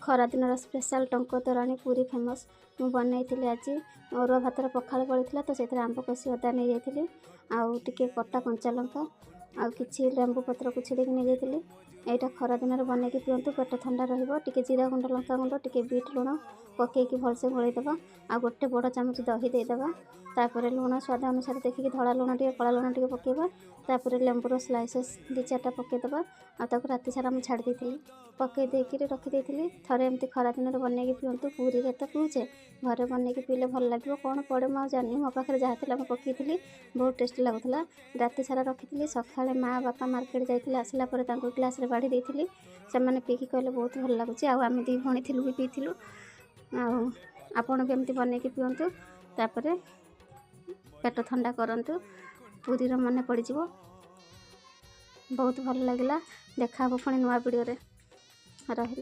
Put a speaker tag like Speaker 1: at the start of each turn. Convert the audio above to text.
Speaker 1: खरा दिन स्पेशल टंक तोराणी पूरी फेमस मु बनई आज अरुआ भातर पखाड़ पड़ता तो से आंब कषि अदा नहीं जाइली आउ टिके कटा कंचा लंका आउ कि लेंबू पत्र को छिड़क नहीं जाइली। यहाँ खरा दिन बनईकी पिंतु पेट ठंडा रे जीरा गुंड लंका गुंड टे बीट लुण पकईकी भलसे गोलईदेवा आ गोटे बड़ चामच दही देदेवा तापर लुण स्वाद अनुसार देखिए धला लुण टे कला लुण टे पकेबा तापर लेंबूर स्लाइसेस 2-4टा पकईदेवा आक राति सारा मुझे छाड़ी देती पकई देकी रखी थरे एमती खरा दिन बनईकी पिंतु पूरी तो पिउचे घरे बनईकी पीले भल लगे कौन पड़े मुझे जानी मो पाखे जहाँ थी पकई बहुत टेस्टी लगुला राति सारा रखी सकाଳେ माँ बापा मार्केट जाइए आसला ग्लास रे बाढ़ी देती से पीकी कहले बहुत भल लगुच आम दी भणी थी भी पीलु आपण भी एमती बनईकी पिंतु तापर पेट ठंडा करंतु पूरीर मन पड़ बहुत भल लगिला देखा पुणी नुआ वीडियो रे रही।